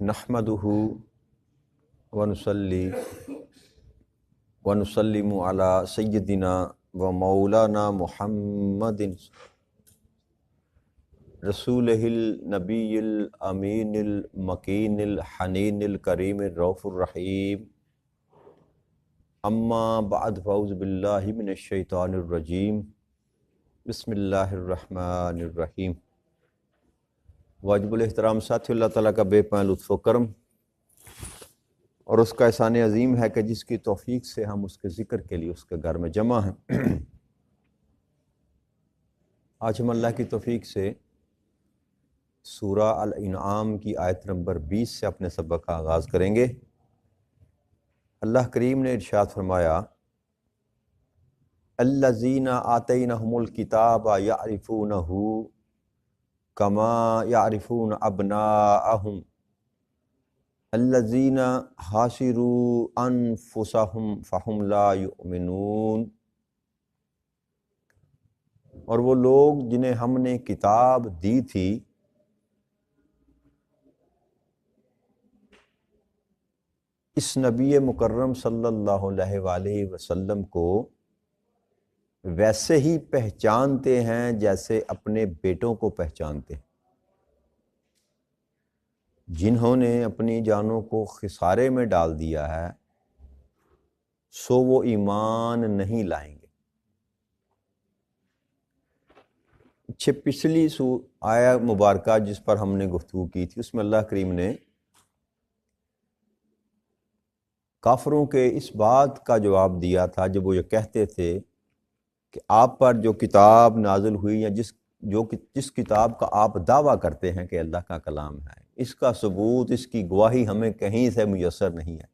نحمدہ ونصلی ونسلم علی سیدنا و مولانا محمد رسولہ النبی الامین المکین الحنین الکریم الرؤوف الرحیم اما بعد فاعوذ باللہ من الشیطان الرجیم بسم اللہ الرحمن الرحیم۔ واجب الاحترام ساتھی، اللہ تعالیٰ کا بے پناہ لطف و کرم اور اس کا احسان عظیم ہے کہ جس کی توفیق سے ہم اس کے ذکر کے لیے اس کے گھر میں جمع ہیں۔ آج ہم اللہ کی توفیق سے سورہ الانعام کی آیت نمبر 20 سے اپنے سبق کا آغاز کریں گے۔ اللہ کریم نے ارشاد فرمایا، الذین آتینہم الکتاب یعرفونہ کما یعرفون ابناءہم الذین خسروا انفسہم فہم لا یؤمنون۔ اور وہ لوگ جنہیں ہم نے کتاب دی تھی اس نبی مکرم صلی اللہ علیہ وآلہ وسلم کو ویسے ہی پہچانتے ہیں جیسے اپنے بیٹوں کو پہچانتے ہیں۔ جنہوں نے اپنی جانوں کو خسارے میں ڈال دیا ہے سو وہ ایمان نہیں لائیں گے۔ پچھلی آیا مبارکہ جس پر ہم نے گفتگو کی تھی اس میں اللہ کریم نے کافروں کے اس بات کا جواب دیا تھا جب وہ یہ کہتے تھے کہ آپ پر جو کتاب نازل ہوئی یا جس کتاب کا آپ دعویٰ کرتے ہیں کہ اللہ کا کلام ہے، اس کا ثبوت، اس کی گواہی ہمیں کہیں سے میسر نہیں ہے۔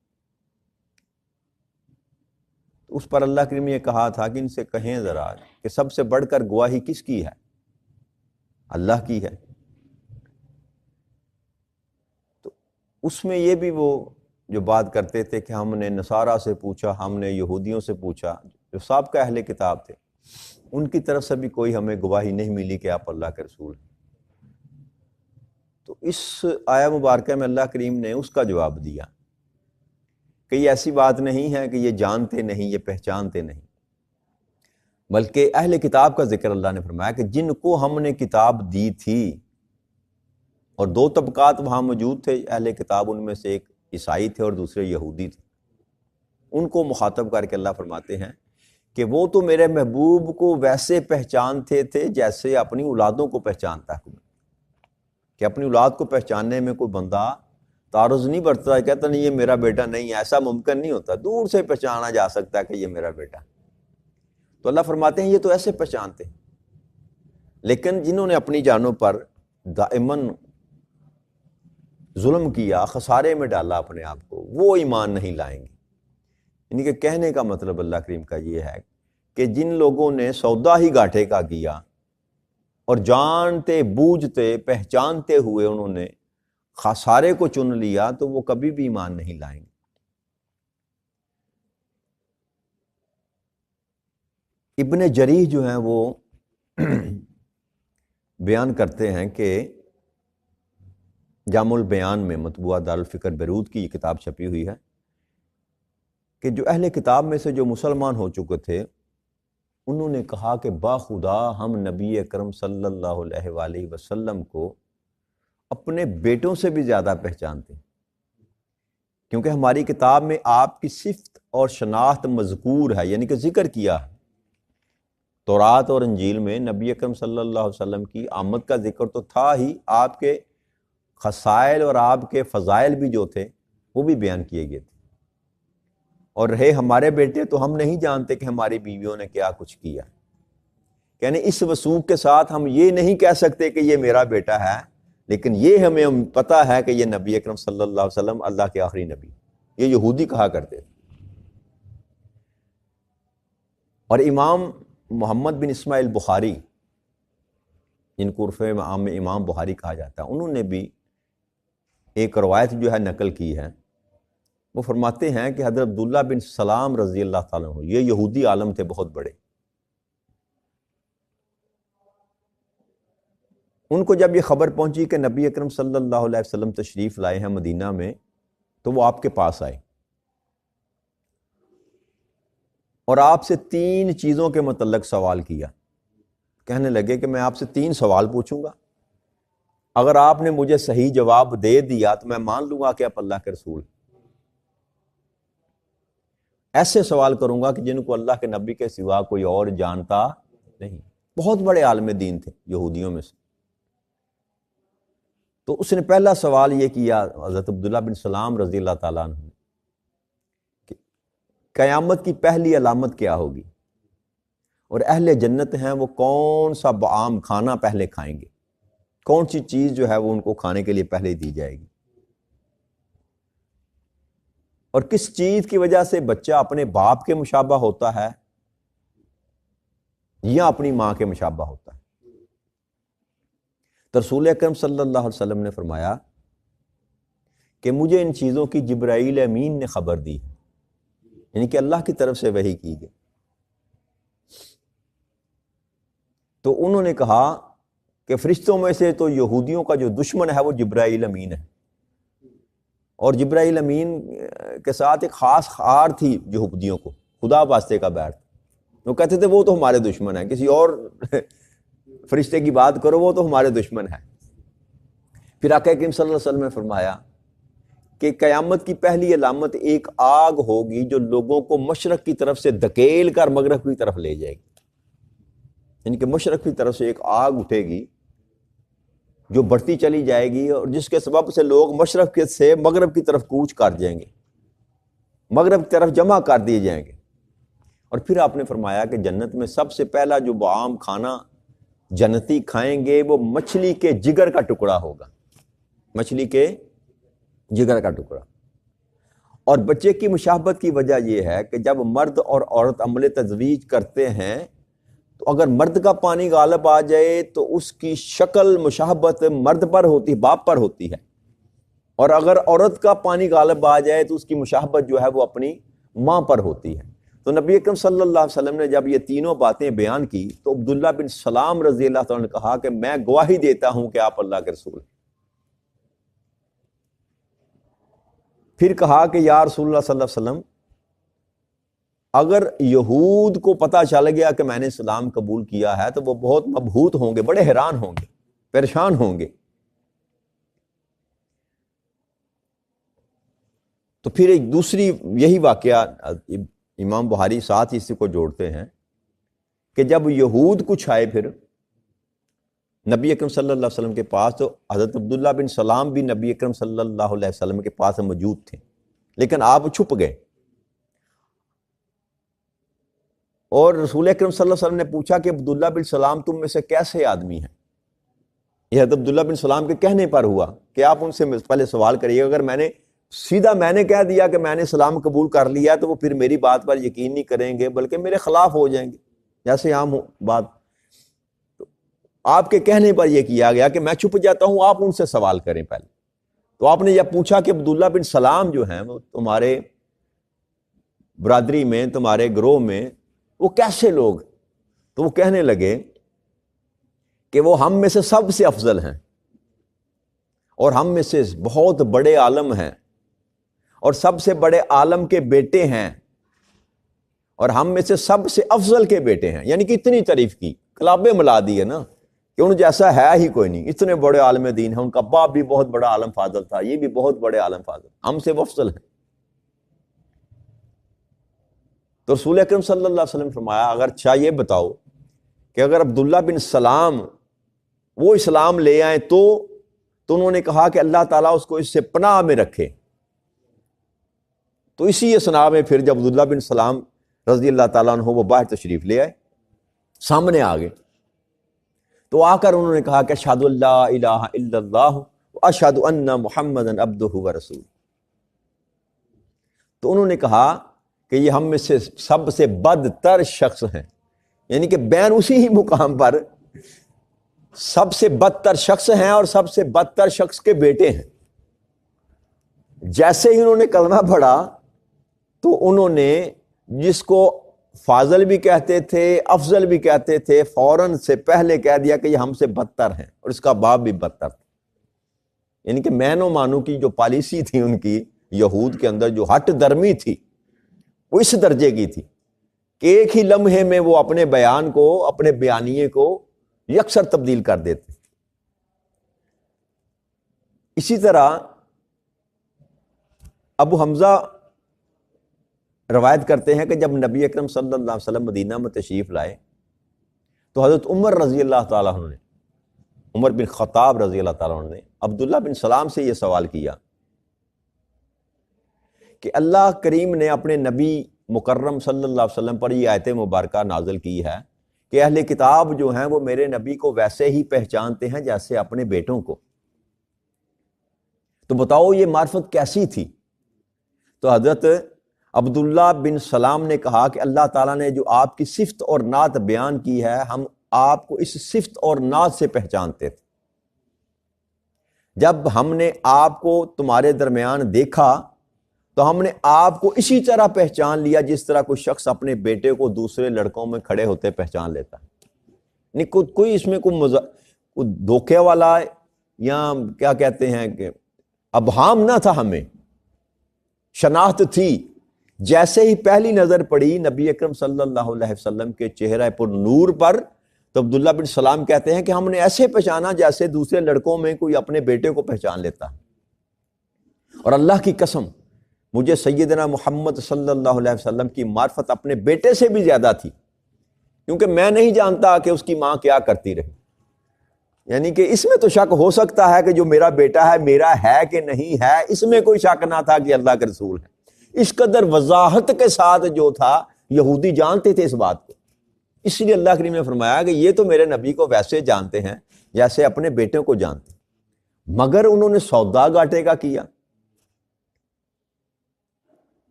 اس پر اللہ کریم نے یہ کہا تھا کہ ان سے کہیں ذرا کہ سب سے بڑھ کر گواہی کس کی ہے؟ اللہ کی ہے۔ تو اس میں یہ بھی وہ جو بات کرتے تھے کہ ہم نے نصارہ سے پوچھا، ہم نے یہودیوں سے پوچھا، جو سابقہ اہل کتاب تھے، ان کی طرف سے بھی کوئی ہمیں گواہی نہیں ملی کہ آپ اللہ کے رسول ہیں۔ تو اس آیہ مبارکہ میں اللہ کریم نے اس کا جواب دیا کہ یہ ایسی بات نہیں ہے کہ یہ جانتے نہیں، یہ پہچانتے نہیں، بلکہ اہل کتاب کا ذکر اللہ نے فرمایا کہ جن کو ہم نے کتاب دی تھی، اور دو طبقات وہاں موجود تھے اہل کتاب، ان میں سے ایک عیسائی تھے اور دوسرے یہودی تھے۔ ان کو مخاطب کر کے اللہ فرماتے ہیں کہ وہ تو میرے محبوب کو ویسے پہچانتے تھے جیسے اپنی اولادوں کو پہچانتا ہے، کہ اپنی اولاد کو پہچاننے میں کوئی بندہ تعارض نہیں برتتا، کہتا نہیں یہ میرا بیٹا نہیں ہے، ایسا ممکن نہیں ہوتا، دور سے پہچانا جا سکتا ہے کہ یہ میرا بیٹا۔ تو اللہ فرماتے ہیں یہ تو ایسے پہچانتے ہیں، لیکن جنہوں نے اپنی جانوں پر دائماً ظلم کیا، خسارے میں ڈالا اپنے آپ کو، وہ ایمان نہیں لائیں گے۔ یعنی کہ کہنے کا مطلب اللہ کریم کا یہ ہے کہ جن لوگوں نے سودا ہی گھاٹے کا کیا اور جانتے بوجھتے پہچانتے ہوئے انہوں نے خسارے کو چن لیا تو وہ کبھی بھی ایمان نہیں لائیں گے۔ ابن جریح جو ہیں وہ بیان کرتے ہیں کہ جامع البیان میں مطبوعہ دارالفکر بیروت کی یہ کتاب چھپی ہوئی ہے کہ جو اہل کتاب میں سے جو مسلمان ہو چکے تھے انہوں نے کہا کہ باخدا ہم نبی اکرم صلی اللہ علیہ وآلہ وسلم کو اپنے بیٹوں سے بھی زیادہ پہچانتے ہیں، کیونکہ ہماری کتاب میں آپ کی صفت اور شناخت مذکور ہے، یعنی کہ ذکر کیا ہے۔ تورات اور انجیل میں نبی اکرم صلی اللہ علیہ وسلم کی آمد کا ذکر تو تھا ہی، آپ کے خصائل اور آپ کے فضائل بھی جو تھے وہ بھی بیان کیے گئے تھے۔ اور رہے ہمارے بیٹے تو ہم نہیں جانتے کہ ہماری بیویوں نے کیا کچھ کیا، یعنی اس وثوق کے ساتھ ہم یہ نہیں کہہ سکتے کہ یہ میرا بیٹا ہے، لیکن یہ ہمیں پتہ ہے کہ یہ نبی اکرم صلی اللہ علیہ وسلم اللہ کے آخری نبی، یہ یہودی کہا کرتے تھے۔ اور امام محمد بن اسماعیل بخاری، جن کو عرف عام میں امام بخاری کہا جاتا ہے، انہوں نے بھی ایک روایت جو ہے نقل کی ہے۔ وہ فرماتے ہیں کہ حضرت عبداللہ بن سلام رضی اللہ تعالیٰ عنہ، یہ یہودی عالم تھے بہت بڑے، ان کو جب یہ خبر پہنچی کہ نبی اکرم صلی اللہ علیہ وسلم تشریف لائے ہیں مدینہ میں، تو وہ آپ کے پاس آئے اور آپ سے 3 چیزوں کے متعلق سوال کیا. کہنے لگے کہ میں آپ سے 3 سوال پوچھوں گا، اگر آپ نے مجھے صحیح جواب دے دیا تو میں مان لوں گا کہ آپ اللہ کے رسول. ایسے سوال کروں گا کہ جن کو اللہ کے نبی کے سوا کوئی اور جانتا نہیں. بہت بڑے عالم دین تھے یہودیوں میں سے. تو اس نے پہلا سوال یہ کیا حضرت عبداللہ بن سلام رضی اللہ تعالیٰ عنہ نے کہ قیامت کی پہلی علامت کیا ہوگی، اور اہل جنت ہیں وہ کون سا بعام کھانا پہلے کھائیں گے، کون سی چیز جو ہے وہ ان کو کھانے کے لیے پہلے دی جائے گی، اور کس چیز کی وجہ سے بچہ اپنے باپ کے مشابہ ہوتا ہے یا اپنی ماں کے مشابہ ہوتا ہے. تو رسول اکرم صلی اللہ علیہ وسلم نے فرمایا کہ مجھے ان چیزوں کی جبرائیل امین نے خبر دی، یعنی کہ اللہ کی طرف سے وحی کی گئی. تو انہوں نے کہا کہ فرشتوں میں سے تو یہودیوں کا جو دشمن ہے وہ جبرائیل امین ہے، اور جبرائیل امین کے ساتھ ایک خاص خار تھی یہودیوں کو، خدا واسطے کا بیٹھ. وہ کہتے تھے وہ تو ہمارے دشمن ہیں، کسی اور فرشتے کی بات کرو وہ تو ہمارے دشمن ہے. پھر آقا کریم صلی اللہ علیہ وسلم نے فرمایا کہ قیامت کی پہلی علامت ایک آگ ہوگی جو لوگوں کو مشرق کی طرف سے دھکیل کر مغرب کی طرف لے جائے گی. یعنی کہ مشرق کی طرف سے ایک آگ اٹھے گی جو بڑھتی چلی جائے گی، اور جس کے سبب سے لوگ مشرق سے مغرب کی طرف کوچ کر جائیں گے، مغرب کی طرف جمع کر دیے جائیں گے. اور پھر آپ نے فرمایا کہ جنت میں سب سے پہلا جو بعام کھانا جنتی کھائیں گے وہ مچھلی کے جگر کا ٹکڑا ہوگا، مچھلی کے جگر کا ٹکڑا. اور بچے کی مشابہت کی وجہ یہ ہے کہ جب مرد اور عورت عمل تزویج کرتے ہیں تو اگر مرد کا پانی غالب آ جائے تو اس کی شکل مشابہت مرد پر ہوتی، باپ پر ہوتی ہے، اور اگر عورت کا پانی غالب آ جائے تو اس کی مشابہت جو ہے وہ اپنی ماں پر ہوتی ہے. تو نبی اکرم صلی اللہ علیہ وسلم نے جب یہ تینوں باتیں بیان کی تو عبداللہ بن سلام رضی اللہ تعالیٰ نے کہا کہ میں گواہی دیتا ہوں کہ آپ اللہ کے رسول ہیں. پھر کہا کہ یا رسول اللہ صلی اللہ علیہ وسلم، اگر یہود کو پتہ چل گیا کہ میں نے اسلام قبول کیا ہے تو وہ بہت مبہوت ہوں گے، بڑے حیران ہوں گے، پریشان ہوں گے. تو پھر ایک دوسری یہی واقعہ امام بخاری ساتھ ہی اسی کو جوڑتے ہیں کہ جب یہود کچھ آئے پھر نبی اکرم صلی اللہ علیہ وسلم کے پاس، تو حضرت عبداللہ بن سلام بھی نبی اکرم صلی اللہ علیہ وسلم کے پاس موجود تھے، لیکن آپ چھپ گئے. اور رسول اکرم صلی اللہ علیہ وسلم نے پوچھا کہ عبداللہ بن سلام تم میں سے کیسے آدمی ہیں؟ یہ حضرت عبداللہ بن سلام کے کہنے پر ہوا کہ آپ ان سے پہلے سوال کریے. اگر میں نے کہہ دیا کہ میں نے اسلام قبول کر لیا تو وہ پھر میری بات پر یقین نہیں کریں گے بلکہ میرے خلاف ہو جائیں گے، جیسے عام بات. تو آپ کے کہنے پر یہ کیا گیا کہ میں چھپ جاتا ہوں، آپ ان سے سوال کریں پہلے. تو آپ نے جب پوچھا کہ عبداللہ بن سلام جو ہیں وہ تمہارے برادری میں، تمہارے گروہ میں وہ کیسے لوگ، تو وہ کہنے لگے کہ وہ ہم میں سے سب سے افضل ہیں، اور ہم میں سے بہت بڑے عالم ہیں، اور سب سے بڑے عالم کے بیٹے ہیں، اور ہم میں سے سب سے افضل کے بیٹے ہیں. یعنی کہ اتنی تعریف کی، کلابے ملا دی ہے نا کہ ان جیسا ہے ہی کوئی نہیں. اتنے بڑے عالم دین ہیں، ان کا باپ بھی بہت بڑا عالم فاضل تھا، یہ بھی بہت بڑے عالم فاضل، ہم سے وہ افضل ہیں. تو رسول اکرم صلی اللہ علیہ وسلم فرمایا اگر یہ بتاؤ کہ اگر عبداللہ بن سلام وہ اسلام لے آئیں تو انہوں نے کہا کہ اللہ تعالیٰ اس کو اس سے پناہ میں رکھے. تو اسی اسنا میں پھر جب عبداللہ بن سلام رضی اللہ تعالیٰ عنہ وہ باہر تشریف لے آئے، سامنے آ گئے، تو آ کر انہوں نے کہا کہ اشہد ان لا الہ الا اللہ واشہد ان محمدا عبدہ ورسولہ. تو انہوں نے کہا کہ یہ ہم میں سے سب سے بدتر شخص ہیں، یعنی کہ بین اسی ہی مقام پر سب سے بدتر شخص ہیں اور سب سے بدتر شخص کے بیٹے ہیں. جیسے ہی انہوں نے کلمہ پڑھا تو انہوں نے جس کو فاضل بھی کہتے تھے، افضل بھی کہتے تھے، فوراً سے پہلے کہہ دیا کہ یہ ہم سے بدتر ہیں، اور اس کا باپ بھی بدتر تھا۔ یعنی کہ مین و مانو کی جو پالیسی تھی ان کی یہود کے اندر، جو ہٹ درمی تھی، وہ اس درجے کی تھی کہ ایک ہی لمحے میں وہ اپنے بیان کو، اپنے بیانیے کو یکسر تبدیل کر دیتے۔ اسی طرح ابو حمزہ روایت کرتے ہیں کہ جب نبی اکرم صلی اللہ علیہ وسلم مدینہ میں تشریف لائے تو حضرت عمر رضی اللہ تعالیٰ عنہ نے، عمر بن خطاب رضی اللہ تعالیٰ عنہ نے عبداللہ بن سلام سے یہ سوال کیا کہ اللہ کریم نے اپنے نبی مکرم صلی اللہ علیہ وسلم پر یہ آیت مبارکہ نازل کی ہے کہ اہل کتاب جو ہیں وہ میرے نبی کو ویسے ہی پہچانتے ہیں جیسے اپنے بیٹوں کو، تو بتاؤ یہ معرفت کیسی تھی؟ تو حضرت عبداللہ بن سلام نے کہا کہ اللہ تعالیٰ نے جو آپ کی صفت اور نعت بیان کی ہے، ہم آپ کو اس صفت اور نعت سے پہچانتے تھے۔ جب ہم نے آپ کو تمہارے درمیان دیکھا تو ہم نے آپ کو اسی طرح پہچان لیا جس طرح کوئی شخص اپنے بیٹے کو دوسرے لڑکوں میں کھڑے ہوتے پہچان لیتا ہے۔ نہیں کوئی اس میں کوئی دھوکے والا یا کیا کہتے ہیں کہ ابہام نہ تھا، ہمیں شناخت تھی۔ جیسے ہی پہلی نظر پڑی نبی اکرم صلی اللہ علیہ وسلم کے چہرہ پر نور پر، تو عبداللہ بن سلام کہتے ہیں کہ ہم نے ایسے پہچانا جیسے دوسرے لڑکوں میں کوئی اپنے بیٹے کو پہچان لیتا ہے۔ اور اللہ کی قسم مجھے سیدنا محمد صلی اللہ علیہ وسلم کی معرفت اپنے بیٹے سے بھی زیادہ تھی، کیونکہ میں نہیں جانتا کہ اس کی ماں کیا کرتی رہی۔ یعنی کہ اس میں تو شک ہو سکتا ہے کہ جو میرا بیٹا ہے میرا ہے کہ نہیں ہے، اس میں کوئی شک نہ تھا کہ اللہ کے رسول ہے۔ اس قدر وضاحت کے ساتھ جو تھا یہودی جانتے تھے اس بات کو، اس لیے اللہ کریم نے فرمایا کہ یہ تو میرے نبی کو ویسے جانتے ہیں جیسے اپنے بیٹوں کو جانتے ہیں، مگر انہوں نے سودا گھاٹے کا کیا۔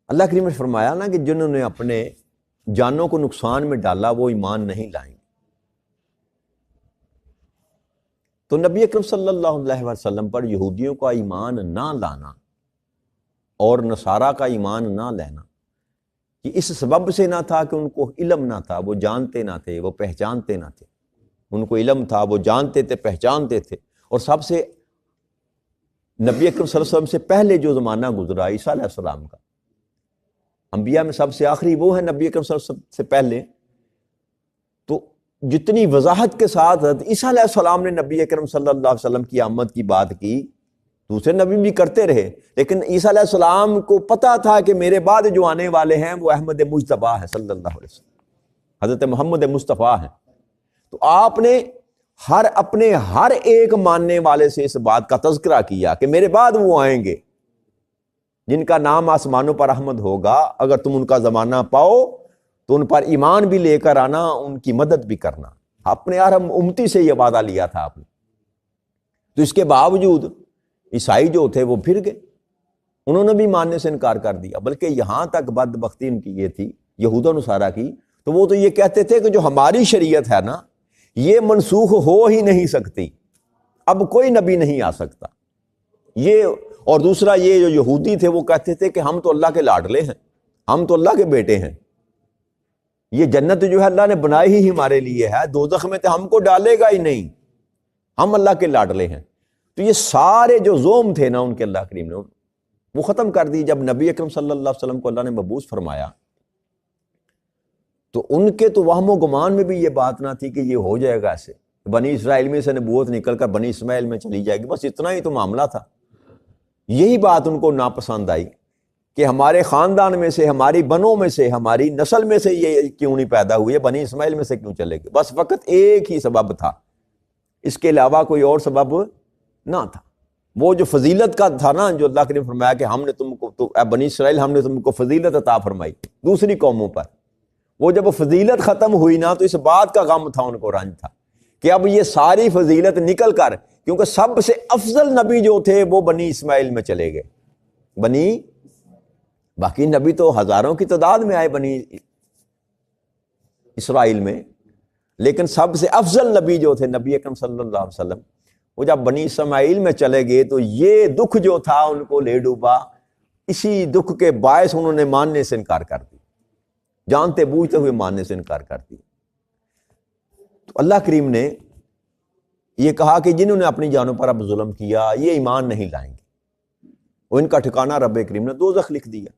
اللہ کریم نے فرمایا نا کہ جنہوں نے اپنے جانوں کو نقصان میں ڈالا وہ ایمان نہیں لائیں گے۔ تو نبی اکرم صلی اللہ علیہ وسلم پر یہودیوں کا ایمان نہ لانا اور نصارہ کا ایمان نہ لینا یہ اس سبب سے نہ تھا کہ ان کو علم نہ تھا، وہ جانتے نہ تھے، وہ پہچانتے نہ تھے۔ ان کو علم تھا، وہ جانتے تھے، پہچانتے تھے۔ اور سب سے نبی اکرم صلی اللہ علیہ وسلم سے پہلے جو زمانہ گزرا عیسیٰ علیہ السلام کا، انبیاء میں سب سے آخری وہ ہے نبی اکرم صلی اللہ علیہ وسلم سے پہلے، تو جتنی وضاحت کے ساتھ عیسیٰ علیہ السلام نے نبی اکرم صلی اللہ علیہ وسلم کی آمد کی بات کی، دوسرے نبی بھی کرتے رہے، لیکن عیسیٰ علیہ السلام کو پتا تھا کہ میرے بعد جو آنے والے ہیں وہ احمد مجتبیٰ ہے صلی اللہ علیہ وسلم، حضرت محمد مصطفیٰ ہیں۔ تو آپ نے اپنے ہر ایک ماننے والے سے اس بات کا تذکرہ کیا کہ میرے بعد وہ آئیں گے جن کا نام آسمانوں پر احمد ہوگا، اگر تم ان کا زمانہ پاؤ تو ان پر ایمان بھی لے کر آنا، ان کی مدد بھی کرنا۔ اپنے امتی سے یہ وعدہ لیا تھا آپ نے۔ تو اس کے باوجود عیسائی جو تھے وہ پھر گئے، انہوں نے بھی ماننے سے انکار کر دیا، بلکہ یہاں تک بدبختی ان کی یہ تھی یہود و نصارہ کی، تو وہ تو یہ کہتے تھے کہ جو ہماری شریعت ہے نا یہ منسوخ ہو ہی نہیں سکتی، اب کوئی نبی نہیں آ سکتا یہ۔ اور دوسرا یہ جو یہودی تھے وہ کہتے تھے کہ ہم تو اللہ کے لاڈلے ہیں، ہم تو اللہ کے بیٹے ہیں، یہ جنت جو ہے اللہ نے بنائی ہی ہمارے لیے ہے، دوزخ میں تو ہم کو ڈالے گا ہی نہیں، ہم اللہ کے لاڈلے ہیں۔ تو یہ سارے جو زوم تھے نا ان کے اللہ کریم نے وہ ختم کر دی۔ جب نبی اکرم صلی اللہ علیہ وسلم کو اللہ نے مبعوث فرمایا تو ان کے تو وہم و گمان میں بھی یہ بات نہ تھی کہ یہ ہو جائے گا ایسے، بنی اسرائیل میں سے نبوت نکل کر بنی اسماعیل میں چلی جائے گی، بس اتنا ہی تو معاملہ تھا۔ یہی بات ان کو ناپسند آئی کہ ہمارے خاندان میں سے، ہماری بنوں میں سے، ہماری نسل میں سے یہ کیوں نہیں پیدا ہوئے، بنی اسماعیل میں سے کیوں چلے گئے؟ بس فقط ایک ہی سبب تھا، اس کے علاوہ کوئی اور سبب نہ تھا۔ وہ جو فضیلت کا تھا نا، جو اللہ نے فرمایا کہ ہم نے تم کو، تو اے بنی اسرائیل ہم نے تم کو فضیلت عطا فرمائی دوسری قوموں پر، وہ جب فضیلت ختم ہوئی نا تو اس بات کا غم تھا، ان کو رنج تھا کہ اب یہ ساری فضیلت نکل کر، کیونکہ سب سے افضل نبی جو تھے وہ بنی اسماعیل میں چلے گئے، باقی نبی تو ہزاروں کی تعداد میں آئے بنی اسرائیل میں، لیکن سب سے افضل نبی جو تھے نبی اکرم صلی اللہ علیہ وسلم، وہ جب بنی اسماعیل میں چلے گئے تو یہ دکھ جو تھا ان کو لے ڈوبا اسی دکھ کے باعث انہوں نے ماننے سے انکار کر دیا، جانتے بوجھتے ہوئے ماننے سے انکار کر دیا۔ تو اللہ کریم نے یہ کہا کہ جنہوں نے اپنی جانوں پر اب ظلم کیا یہ ایمان نہیں لائیں گے، وہ ان کا ٹھکانہ رب کریم نے دوزخ لکھ دیا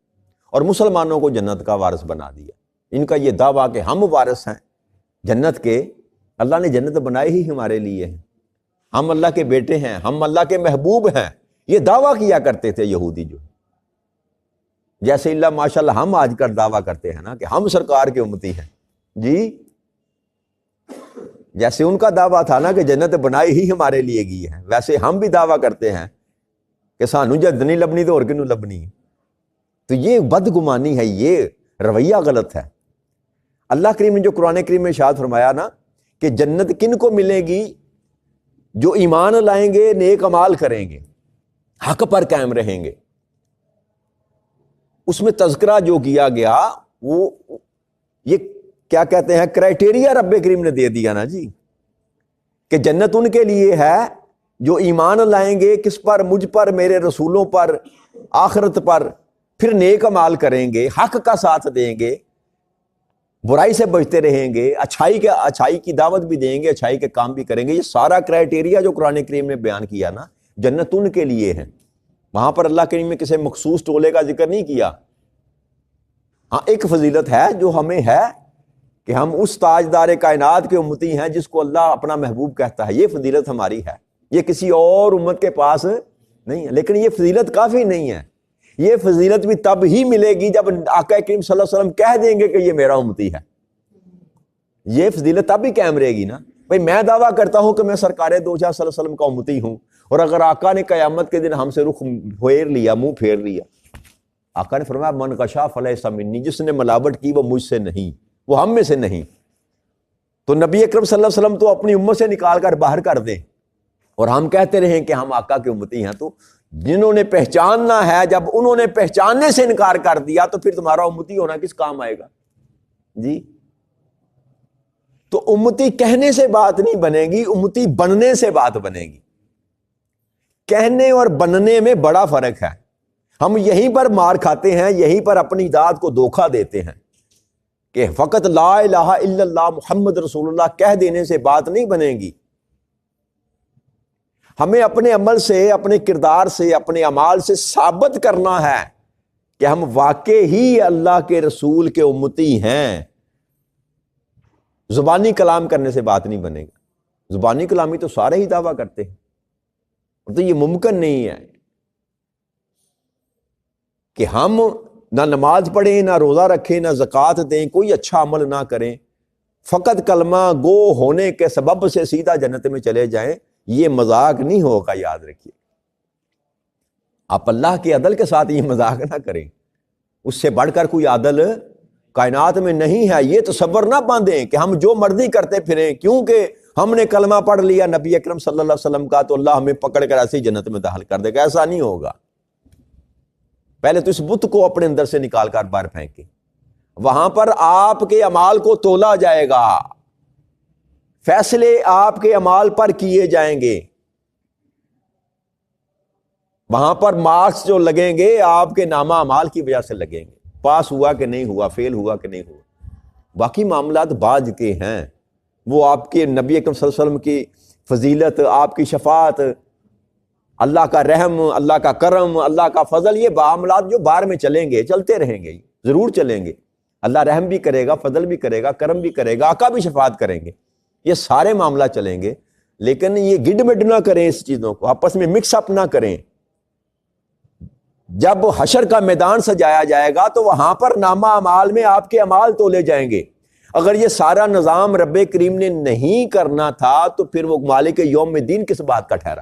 اور مسلمانوں کو جنت کا وارث بنا دیا۔ ان کا یہ دعویٰ کہ ہم وارث ہیں جنت کے، اللہ نے جنت بنائی ہی ہمارے لیے ہے، ہم اللہ کے بیٹے ہیں، ہم اللہ کے محبوب ہیں، یہ دعویٰ کیا کرتے تھے یہودی جو، جیسے اللہ ماشاءاللہ ہم آج کل دعویٰ کرتے ہیں نا کہ ہم سرکار کے امتی ہیں جی، جیسے ان کا دعویٰ تھا نا کہ جنت بنائی ہی ہمارے لیے گئی ہے، ویسے ہم بھی دعویٰ کرتے ہیں کہ سانو جنت نہیں لبنی تو اور کنوں لبنی۔ تو یہ بدگمانی ہے، یہ رویہ غلط ہے۔ اللہ کریم نے جو قرآن کریم میں ارشاد فرمایا نا کہ جنت کن کو ملے گی؟ جو ایمان لائیں گے، نیک اعمال کریں گے، حق پر قائم رہیں گے۔ اس میں تذکرہ جو کیا گیا وہ یہ کیا کہتے ہیں کرائٹیریا رب کریم نے دے دیا نا جی، کہ جنت ان کے لیے ہے جو ایمان لائیں گے، کس پر؟ مجھ پر، میرے رسولوں پر، آخرت پر، پھر نیک اعمال کریں گے، حق کا ساتھ دیں گے، برائی سے بچتے رہیں گے، اچھائی کی دعوت بھی دیں گے، اچھائی کے کام بھی کریں گے۔ یہ سارا کرائٹیریا جو قرآن کریم نے بیان کیا نا، جنت ان کے لیے ہے۔ وہاں پر اللہ کریم نے کسی مخصوص ٹولے کا ذکر نہیں کیا۔ ہاں ایک فضیلت ہے جو ہمیں ہے کہ ہم اس تاجدار کائنات کے امتی ہیں جس کو اللہ اپنا محبوب کہتا ہے، یہ فضیلت ہماری ہے، یہ کسی اور امت کے پاس نہیں ہے۔ لیکن یہ فضیلت کافی نہیں ہے، یہ فضیلت بھی تب ہی ملے گی جب آقا کریم صلی اللہ علیہ وسلم کہہ دیں گے کہ یہ میرا امتی ہے۔ یہ فضیلت تب ہی قائم رہے گی نا۔ بھئی میں دعویٰ کرتا ہوں کہ میں سرکار دو جہاں صلی اللہ علیہ وسلم کا امتی ہوں، اور اگر آقا نے قیامت کے دن ہم سے رخ پھیر لیا، منہ پھیر لیا، آقا نے فرمایا من غشا فلیس منی، جس نے ملاوٹ کی وہ مجھ سے نہیں، وہ ہم میں سے نہیں۔ تو نبی اکرم صلی اللہ علیہ وسلم تو اپنی امت سے نکال کر باہر کر دیں اور ہم کہتے رہیں کہ ہم آقا کے امتی ہیں۔ تو جنہوں نے پہچاننا ہے، جب انہوں نے پہچاننے سے انکار کر دیا تو پھر تمہارا امتی ہونا کس کام آئے گا جی؟ تو امتی کہنے سے بات نہیں بنے گی، امتی بننے سے بات بنے گی۔ کہنے اور بننے میں بڑا فرق ہے۔ ہم یہیں پر مار کھاتے ہیں، یہیں پر اپنی ذات کو دھوکہ دیتے ہیں کہ فقط لا الہ الا اللہ محمد رسول اللہ کہہ دینے سے بات نہیں بنے گی۔ ہمیں اپنے عمل سے، اپنے کردار سے، اپنے اعمال سے ثابت کرنا ہے کہ ہم واقع ہی اللہ کے رسول کے امتی ہیں۔ زبانی کلام کرنے سے بات نہیں بنے گا، زبانی کلامی تو سارے ہی دعویٰ کرتے ہیں، تو یہ ممکن نہیں ہے کہ ہم نہ نماز پڑھیں، نہ روزہ رکھیں، نہ زکوٰۃ دیں، کوئی اچھا عمل نہ کریں، فقط کلمہ گو ہونے کے سبب سے سیدھا جنت میں چلے جائیں۔ یہ مذاق نہیں ہوگا، یاد رکھیے۔ آپ اللہ کے عدل کے ساتھ یہ مذاق نہ کریں، اس سے بڑھ کر کوئی عدل کائنات میں نہیں ہے۔ یہ تصور نہ باندھیں کہ ہم جو مرضی کرتے پھریں، کیونکہ ہم نے کلمہ پڑھ لیا نبی اکرم صلی اللہ علیہ وسلم کا تو اللہ ہمیں پکڑ کر ایسے ہی جنت میں داخل کر دے گا۔ ایسا نہیں ہوگا۔ پہلے تو اس بت کو اپنے اندر سے نکال کر باہر پھینکیں، وہاں پر آپ کے اعمال کو تولا جائے گا، فیصلے آپ کے اعمال پر کیے جائیں گے، وہاں پر مارکس جو لگیں گے آپ کے نامہ اعمال کی وجہ سے لگیں گے، پاس ہوا کہ نہیں ہوا، فیل ہوا کہ نہیں ہوا۔ باقی معاملات بعد کے ہیں، وہ آپ کے نبی اکرم صلی اللہ علیہ وسلم کی فضیلت، آپ کی شفاعت، اللہ کا رحم، اللہ کا کرم، اللہ کا فضل، یہ معاملات جو باہر میں چلیں گے، چلتے رہیں گے، ضرور چلیں گے۔ اللہ رحم بھی کرے گا، فضل بھی کرے گا، کرم بھی کرے گا، آقا بھی شفاعت کریں گے، یہ سارے معاملات چلیں گے۔ لیکن یہ گڈ مڈ نہ کریں، اس چیزوں کو آپس میں مکس اپ نہ کریں۔ جب حشر کا میدان سجایا جائے گا تو وہاں پر نامہ اعمال میں آپ کے اعمال تولے جائیں گے۔ اگر یہ سارا نظام رب کریم نے نہیں کرنا تھا تو پھر وہ مالک یوم الدین کس بات کا ٹھہرا؟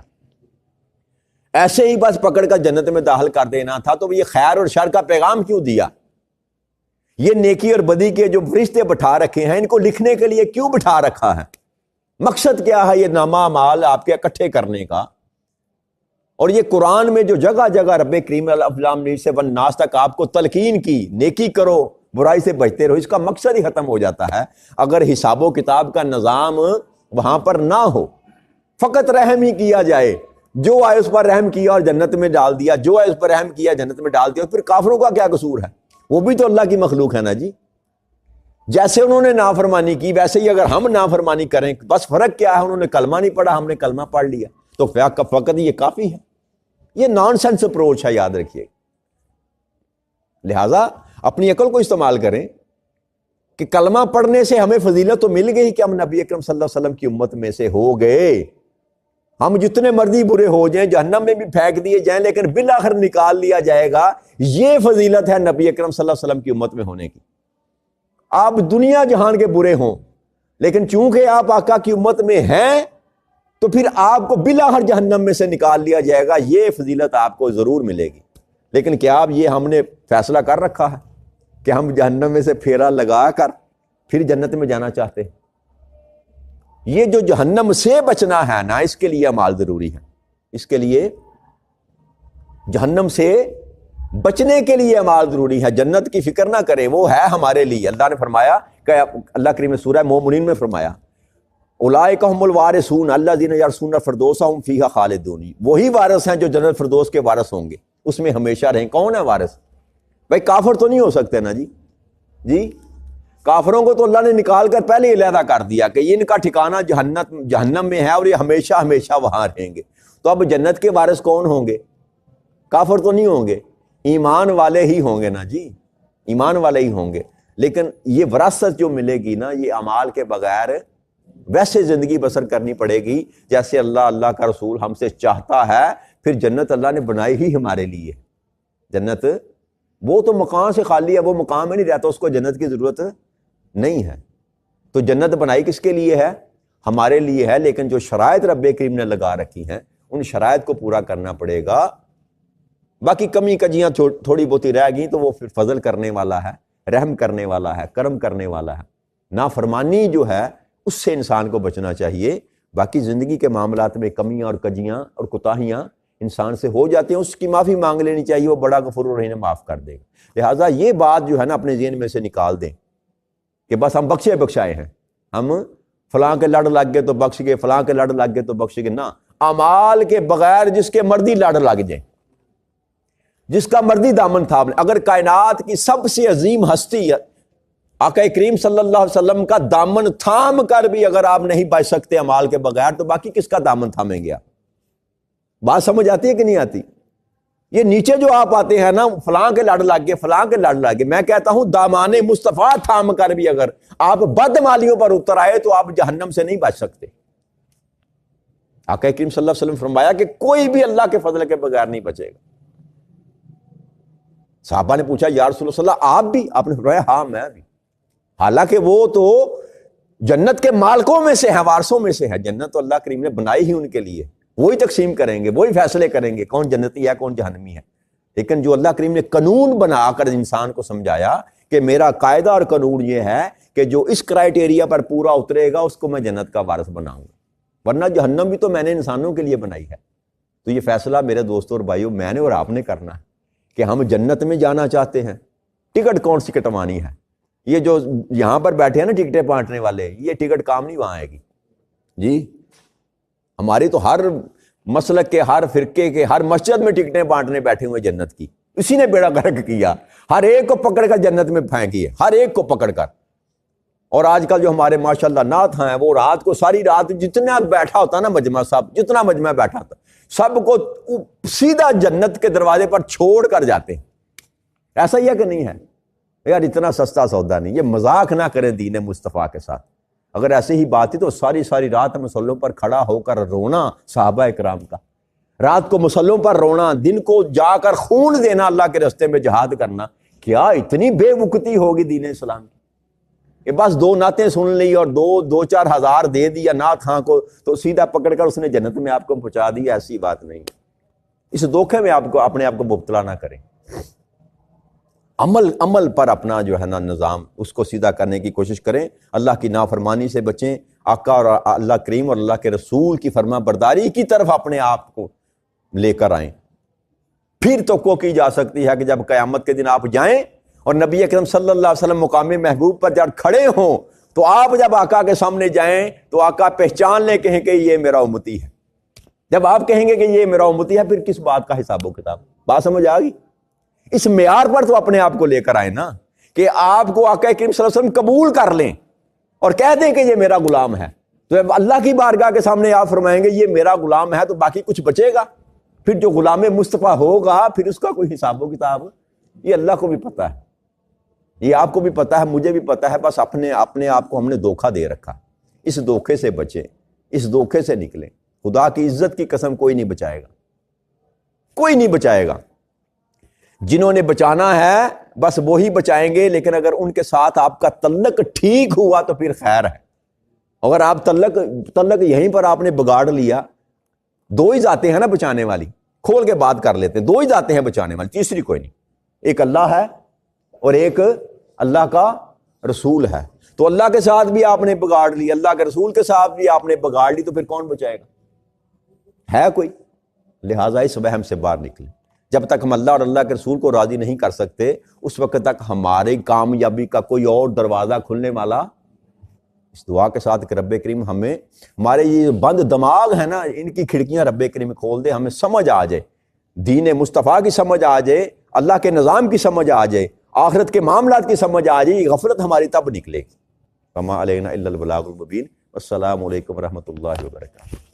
ایسے ہی بس پکڑ کر جنت میں داخل کر دینا تھا تو یہ خیر اور شر کا پیغام کیوں دیا؟ یہ نیکی اور بدی کے جو فرشتے بٹھا رکھے ہیں، ان کو لکھنے کے لیے کیوں بٹھا رکھا ہے؟ مقصد کیا ہے یہ نامہ اعمال آپ کے اکٹھے کرنے کا؟ اور یہ قرآن میں جو جگہ جگہ رب کریم الف لام میم سے والناس تک آپ کو تلقین کی، نیکی کرو، برائی سے بچتے رہو، اس کا مقصد ہی ختم ہو جاتا ہے اگر حساب و کتاب کا نظام وہاں پر نہ ہو، فقط رحم ہی کیا جائے، جو آئے اس پر رحم کیا اور جنت میں ڈال دیا، جو آئے اس پر رحم کیا جنت میں ڈال دیا۔ پھر کافروں کا کیا قصور ہے؟ وہ بھی تو اللہ کی مخلوق ہے نا جی۔ جیسے انہوں نے نافرمانی کی ویسے ہی اگر ہم نافرمانی کریں، بس فرق کیا ہے؟ انہوں نے کلمہ نہیں پڑھا، ہم نے کلمہ پڑھ لیا، تو فقط یہ کافی ہے۔ یہ نان سینس اپروچ ہے، یاد رکھیے۔ لہذا اپنی عقل کو استعمال کریں کہ کلمہ پڑھنے سے ہمیں فضیلت تو مل گئی کہ ہم نبی اکرم صلی اللہ علیہ وسلم کی امت میں سے ہو گئے۔ ہم جتنے مرضی برے ہو جائیں، جہنم میں بھی پھینک دیے جائیں، لیکن بالآخر نکال لیا جائے گا۔ یہ فضیلت ہے نبی اکرم صلی اللہ علیہ وسلم کی امت میں ہونے کی۔ آپ دنیا جہان کے برے ہوں، لیکن چونکہ آپ آقا کی امت میں ہیں تو پھر آپ کو بالآخر جہنم میں سے نکال لیا جائے گا۔ یہ فضیلت آپ کو ضرور ملے گی۔ لیکن کیا آپ یہ ہم نے فیصلہ کر رکھا ہے کہ ہم جہنم میں سے پھیرا لگا کر پھر جنت میں جانا چاہتے ہیں؟ یہ جو جہنم سے بچنا ہے نا، اس کے لیے اعمال ضروری ہے۔ اس کے لیے جہنم سے بچنے کے لیے اعمال ضروری ہے۔ جنت کی فکر نہ کریں، وہ ہے ہمارے لیے۔ اللہ نے فرمایا کہ اللہ کریم نے سورہ مومنین میں فرمایا اولئک هم الوارثون الذین یرثون الفردوس هم فیہا خالدون۔ وہی وارث ہیں جو جنت فردوس کے وارث ہوں گے، اس میں ہمیشہ رہیں۔ کون ہے وارث؟ بھائی کافر تو نہیں ہو سکتے نا جی۔ کافروں کو تو اللہ نے نکال کر پہلے ہی علیحدہ کر دیا کہ ان کا ٹھکانہ جہنم میں ہے اور یہ ہمیشہ ہمیشہ وہاں رہیں گے۔ تو اب جنت کے وارث کون ہوں گے؟ کافر تو نہیں ہوں گے، ایمان والے ہی ہوں گے نا جی، ایمان والے ہی ہوں گے۔ لیکن یہ وراثت جو ملے گی نا، یہ اعمال کے بغیر ویسے زندگی بسر کرنی پڑے گی جیسے اللہ کا رسول ہم سے چاہتا ہے۔ پھر جنت اللہ نے بنائی ہی ہمارے لیے۔ جنت وہ تو مقام سے خالی ہے، وہ مقام میں نہیں رہتا، اس کو جنت کی ضرورت نہیں ہے۔ تو جنت بنائی کس کے لیے ہے؟ ہمارے لیے ہے۔ لیکن جو شرائط رب کریم نے لگا رکھی ہیں، ان شرائط کو پورا کرنا پڑے گا۔ باقی کمی کجیاں تھوڑی بہت ہی رہ گئی تو وہ پھر فضل کرنے والا ہے، رحم کرنے والا ہے، کرم کرنے والا ہے۔ نافرمانی جو ہے اس سے انسان کو بچنا چاہیے۔ باقی زندگی کے معاملات میں کمیاں اور کجیاں اور کوتاہیاں انسان سے ہو جاتی ہیں، اس کی معافی مانگ لینی چاہیے، وہ بڑا غفور الرحیم معاف کر دے گا۔ لہٰذا یہ بات جو ہے نا اپنے ذہن میں سے نکال دیں کہ بس ہم بخشے بخشائے ہیں، ہم فلاں کے لڑ لگ گئے تو بخش گئے، فلاں کے لڑ لگ گئے تو بخش گئے۔ نہ، اعمال کے بغیر جس کے مرضی لڑ لگ جائیں، جس کا مرضی دامن تھام لیں۔ اگر کائنات کی سب سے عظیم ہستی آقا کریم صلی اللہ علیہ وسلم کا دامن تھام کر بھی اگر آپ نہیں بچ سکتے اعمال کے بغیر، تو باقی کس کا دامن تھامیں گے آپ؟ بات سمجھ آتی ہے کہ نہیں آتی؟ یہ نیچے جو آپ آتے ہیں نا، فلاں کے لڑ لگ گئے، فلاں کے لڑ لگ گئے، میں کہتا ہوں دامان مصطفیٰ تھام کر بھی اگر آپ بدمالیوں پر اتر آئے تو آپ جہنم سے نہیں بچ سکتے۔ آقا کریم صلی اللہ علیہ وسلم فرمایا کہ کوئی بھی اللہ کے فضل کے بغیر نہیں بچے گا۔ صحابہ نے پوچھا یا رسول اللہ آپ بھی؟ آپ نے فرمایا ہاں میں بھی۔ حالانکہ وہ تو جنت کے مالکوں میں سے ہیں، وارثوں میں سے ہے۔ جنت تو اللہ کریم نے بنائی ہی ان کے لیے، وہی تقسیم کریں گے، وہی فیصلے کریں گے کون جنتی ہے کون جہنمی ہے۔ لیکن جو اللہ کریم نے قانون بنا کر انسان کو سمجھایا کہ میرا قاعدہ اور قانون یہ ہے کہ جو اس کرائٹیریا پر پورا اترے گا اس کو میں جنت کا وارث بناؤں گا، ورنہ جہنم بھی تو میں نے انسانوں کے لیے بنائی ہے۔ تو یہ فیصلہ میرے دوستوں اور بھائیوں میں نے اور آپ نے کرنا ہے کہ ہم جنت میں جانا چاہتے ہیں۔ ٹکٹ کون سی کٹوانی ہے؟ یہ جو یہاں پر بیٹھے ہیں نا ٹکٹیں بانٹنے والے، یہ ٹکٹ کام نہیں وہاں آئے گی جی۔ ہماری تو ہر مسلک کے، ہر فرقے کے، ہر مسجد میں ٹکٹیں بانٹنے بیٹھے ہوئے جنت کی، اسی نے بیڑا غرق کیا، ہر ایک کو پکڑ کر جنت میں پھینکی ہے، ہر ایک کو پکڑ کر۔ اور آج کل جو ہمارے ماشاءاللہ نعت ہیں، وہ رات کو ساری رات جتنا بیٹھا ہوتا نا مجمع، سب جتنا مجمع بیٹھا تھا سب کو سیدھا جنت کے دروازے پر چھوڑ کر جاتے ہیں۔ ایسا ہی ہے کہ نہیں ہے؟ یار اتنا سستا سودا نہیں، یہ مذاق نہ کریں دین مصطفیٰ کے ساتھ۔ اگر ایسے ہی بات تھی تو ساری رات مسلوں پر کھڑا ہو کر رونا صحابہ اکرام کا، رات کو مسلوں پر رونا، دن کو جا کر خون دینا، اللہ کے راستے میں جہاد کرنا، کیا اتنی بے وقتی ہوگی دین اسلام کی کہ بس دو نعتیں سن لی اور دو چار ہزار دے دیا نعت خاں کو تو سیدھا پکڑ کر اس نے جنت میں آپ کو پہنچا دیا؟ ایسی بات نہیں۔ اس دھوکے میں آپ کو اپنے آپ کو مبتلا نہ کریں۔ عمل پر اپنا جو ہے نا نظام، اس کو سیدھا کرنے کی کوشش کریں، اللہ کی نافرمانی سے بچیں، آقا اور اللہ کریم اور اللہ کے رسول کی فرما برداری کی طرف اپنے آپ کو لے کر آئیں۔ پھر توقع کی جا سکتی ہے کہ جب قیامت کے دن آپ جائیں اور نبی اکرم صلی اللہ علیہ وسلم مقام محبوب پر جب کھڑے ہوں تو آپ جب آقا کے سامنے جائیں تو آقا پہچان لیں، کہیں کہ یہ میرا امتی ہے، جب آپ کہیں گے کہ یہ میرا امتی ہے، پھر کس بات کا حساب و کتاب؟ بات سمجھ آ گئی؟ اس معیار پر تو اپنے آپ کو لے کر آئے نا کہ آپ کو آقا کریم صلی اللہ علیہ وسلم قبول کر لیں اور کہہ دیں کہ یہ میرا غلام ہے، تو اب اللہ کی بارگاہ کے سامنے آپ فرمائیں گے یہ میرا غلام ہے، تو باقی کچھ بچے گا؟ پھر جو غلام مصطفیٰ ہوگا پھر اس کا کوئی حساب و کتاب؟ یہ اللہ کو بھی پتا ہے، یہ آپ کو بھی پتا ہے، مجھے بھی پتا ہے، بس اپنے آپ کو ہم نے دھوکہ دے رکھا۔ اس دھوکے سے بچیں، اس دھوکے سے نکلیں۔ خدا کی عزت کی قسم کوئی نہیں بچائے گا، کوئی نہیں بچائے گا۔ جنہوں نے بچانا ہے بس وہی بچائیں گے، لیکن اگر ان کے ساتھ آپ کا تعلق ٹھیک ہوا تو پھر خیر ہے۔ اگر آپ تعلق یہیں پر آپ نے بگاڑ لیا، دو ہی ذاتیں ہیں نا بچانے والی، کھول کے بات کر لیتے ہیں، دو ہی ذاتیں ہیں بچانے والی، تیسری کوئی نہیں، ایک اللہ ہے اور ایک اللہ کا رسول ہے۔ تو اللہ کے ساتھ بھی آپ نے بگاڑ لی، اللہ کے رسول کے ساتھ بھی آپ نے بگاڑ لی، تو پھر کون بچائے گا؟ ہے کوئی؟ لہٰذا اس وہم سے باہر نکلیں۔ جب تک ہم اللہ اور اللہ کے رسول کو راضی نہیں کر سکتے، اس وقت تک ہماری کامیابی کا کوئی اور دروازہ کھلنے والا، اس دعا کے ساتھ کہ رب کریم ہمیں ہمارے یہ بند دماغ ہے نا، ان کی کھڑکیاں رب کریم کھول دے، ہمیں سمجھ آ جائے، دین مصطفیٰ کی سمجھ آ جائے، اللہ کے نظام کی سمجھ آ جائے، آخرت کے معاملات کی سمجھ آ جائے۔ یہ غفلت ہماری تب نکلے گی۔ وما علینا الا البلاغ المبین۔ السلام علیکم ورحمۃ اللہ وبرکاتہ۔